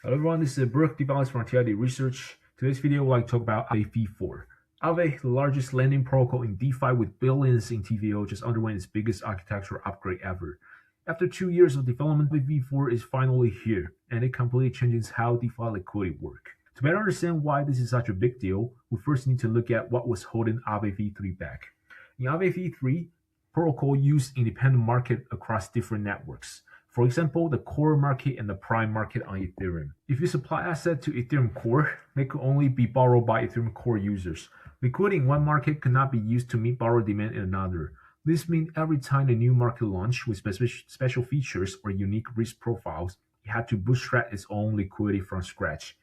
Hello everyone, this is Brooke Device from TID Research. Today's video, I'd like to talk about Aave V4. Aave, the largest lending protocol in DeFi with billions in TVO, just underwent its biggest architectural upgrade ever. After 2 years of development, Aave V4 is finally here, and it completely changes how DeFi liquidity work. To better understand why this is such a big deal, we first need to look at what was holding Aave V3 back. In Aave V3, protocol used independent market across different networks. For example, the core market and the prime market on Ethereum. If you supply asset to Ethereum core, they could only be borrowed by Ethereum core users. Liquidity in one market could not be used to meet borrower demand in another. This means every time a new market launched with special features or unique risk profiles, it had to bootstrap its own liquidity from scratch.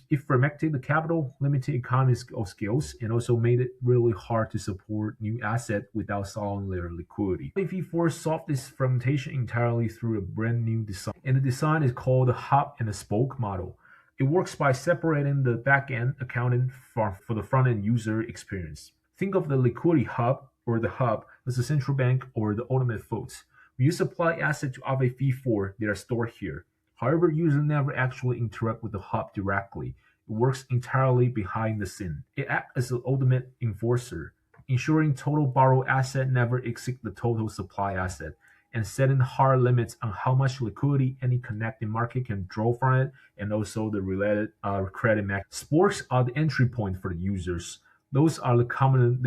It fragmented the capital, limited economies of scales, and also made it really hard to support new assets without solving their liquidity. V4 solved this fragmentation entirely through a brand new design, and the design is called the hub and the spoke model. It works by separating the back-end accounting for the front-end user experience. Think of the liquidity hub or the hub as the central bank or the ultimate votes. When you supply assets to Aave V4, they are stored here. However, users never actually interact with the hub directly. It works entirely behind the scene. It acts as the ultimate enforcer, ensuring total borrowed asset never exceeds the total supply asset, and setting hard limits on how much liquidity any connecting market can draw from it, and also the related credit mechanism. Sports are the entry point for the users. Those are the component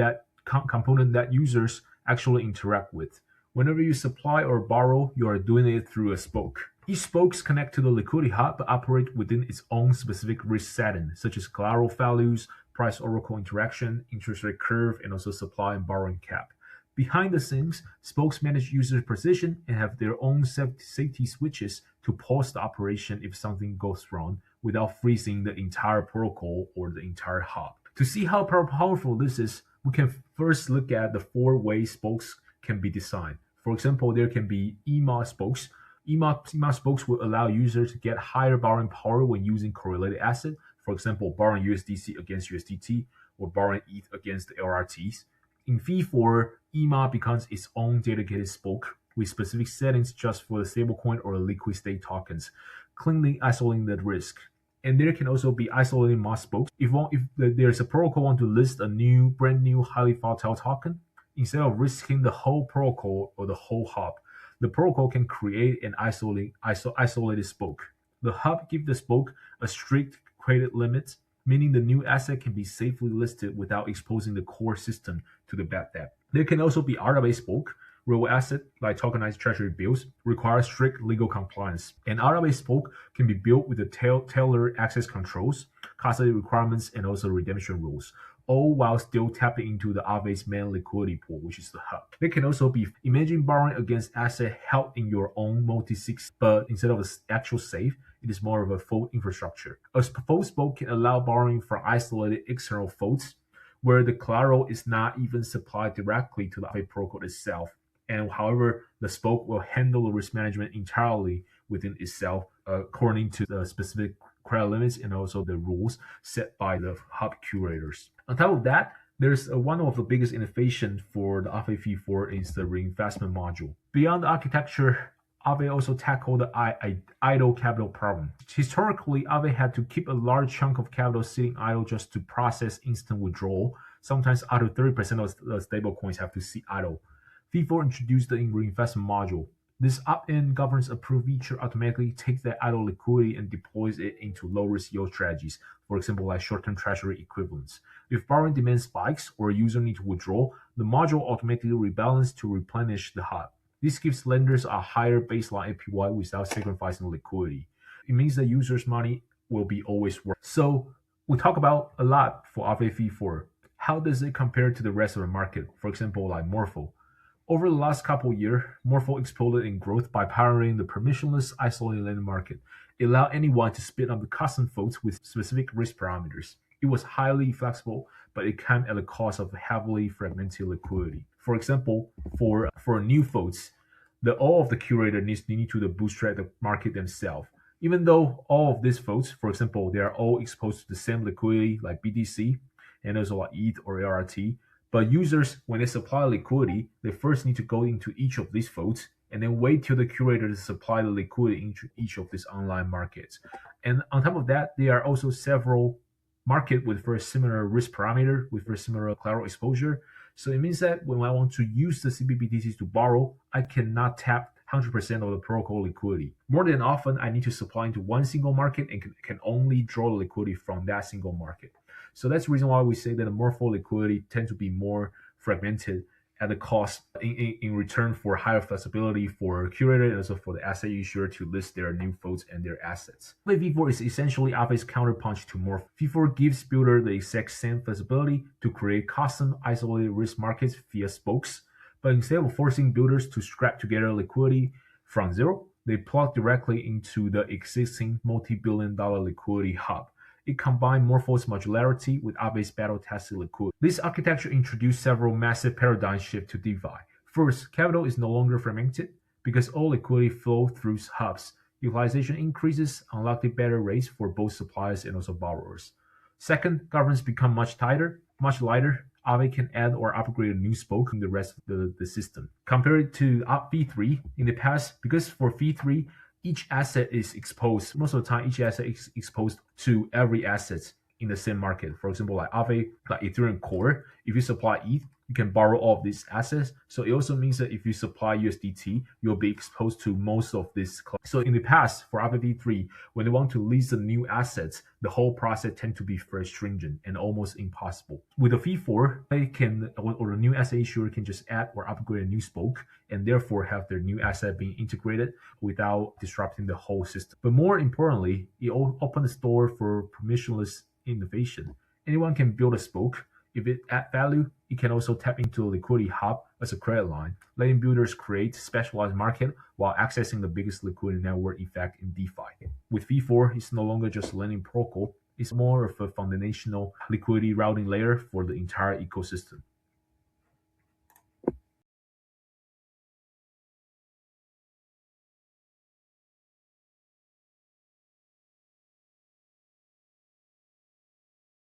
that users actually interact with. Whenever you supply or borrow, you are doing it through a spoke. Each spokes connect to the liquidity hub but operate within its own specific risk setting, such as collateral values, price oracle interaction, interest rate curve, and also supply and borrowing cap. Behind the scenes, spokes manage user position and have their own safety switches to pause the operation if something goes wrong without freezing the entire protocol or the entire hub. To see how powerful this is, we can first look at the 4 ways spokes can be designed. For example, there can be EMA spokes. EMA spokes will allow users to get higher borrowing power when using correlated asset. For example, borrowing USDC against USDT or borrowing ETH against the LRTs. In V4, EMA becomes its own dedicated spoke with specific settings just for the stablecoin or the liquid state tokens, cleanly isolating the risk. And there can also be isolated MA spokes. If there's a protocol want to list a brand new highly volatile token, instead of risking the whole protocol or the whole hub, the protocol can create an isolated spoke. The hub gives the spoke a strict credit limit, meaning the new asset can be safely listed without exposing the core system to the bad debt. There can also be Aave spoke. Real asset like tokenized treasury bills require strict legal compliance. An Aave spoke can be built with the tailored access controls, custody requirements, and also redemption rules, all while still tapping into the Aave's main liquidity pool, which is the hub. There can also be imagine borrowing against asset held in your own multi-sig, but instead of an actual safe, it is more of a fold infrastructure. A fold spoke can allow borrowing from isolated external folds, where the collateral is not even supplied directly to the Aave protocol itself. And however, the spoke will handle the risk management entirely within itself, according to the specific credit limits and also the rules set by the hub curators. On top of that, there's one of the biggest innovation for the Aave V4 is the reinvestment module. Beyond the architecture, Aave also tackled the idle capital problem. Historically, Aave had to keep a large chunk of capital sitting idle just to process instant withdrawal. Sometimes up to 30% of the stablecoins have to sit idle. V4 introduced the reinvestment module. This opt-in governance approved feature automatically takes that idle liquidity and deploys it into low-risk yield strategies, for example, like short-term treasury equivalents. If borrowing demand spikes or a user needs to withdraw, the module automatically rebalances to replenish the hub. This gives lenders a higher baseline APY without sacrificing liquidity. It means the user's money will be always worth. So we talk about a lot for Aave V4. How does it compare to the rest of the market? For example, like Morpho. Over the last couple of years, Morpho exploded in growth by pioneering the permissionless isolated lending market. It allowed anyone to spin up the custom votes with specific risk parameters. It was highly flexible, but it came at the cost of heavily fragmented liquidity. For example, for new votes, all of the curator need to bootstrap the market themselves. Even though all of these votes, for example, they are all exposed to the same liquidity like BTC and also like ETH or LRT, but users, when they supply liquidity, they first need to go into each of these votes and then wait till the curator to supply the liquidity into each of these online markets. And on top of that, there are also several market with very similar risk parameter, with very similar collateral exposure. So it means that when I want to use the CBBTCs to borrow, I cannot tap 100% of the protocol liquidity. More than often, I need to supply into one single market and can only draw the liquidity from that single market. So that's the reason why we say that the Morpho liquidity tend to be more fragmented at the cost in return for higher flexibility for curator and also for the asset issuer to list their new votes and their assets. Aave V4 is essentially Aave's counterpunch to Morpho. V4 gives builder the exact same flexibility to create custom isolated risk markets via spokes, but instead of forcing builders to scrap together liquidity from zero, they plug directly into the existing multi-billion-dollar liquidity hub. It combined Morpho's modularity with Aave's battle-tested liquidity. This architecture introduced several massive paradigm shifts to DeFi. First, capital is no longer fragmented because all liquidity flows through hubs. Utilization increases, unlocking better rates for both suppliers and also borrowers. Second, governance become much tighter, much lighter. Aave can add or upgrade a new spoke in the rest of the system. Compared to V3 in the past, because for V3, each asset is exposed. Most of the time, each asset is exposed to every asset in the same market. For example, like Aave, like Ethereum Core, if you supply ETH, you can borrow all of these assets. So it also means that if you supply USDT, you'll be exposed to most of this. So in the past, for Aave V3, when they want to lease the new assets, the whole process tends to be very stringent and almost impossible. With the V4, they can, or the new asset issuer can just add or upgrade a new spoke and therefore have their new asset being integrated without disrupting the whole system. But more importantly, it opens the door for permissionless innovation. Anyone can build a spoke. If it adds value, it can also tap into a liquidity hub as a credit line, letting builders create specialized market while accessing the biggest liquidity network effect in DeFi. With V4, it's no longer just a lending protocol, it's more of a foundational liquidity routing layer for the entire ecosystem.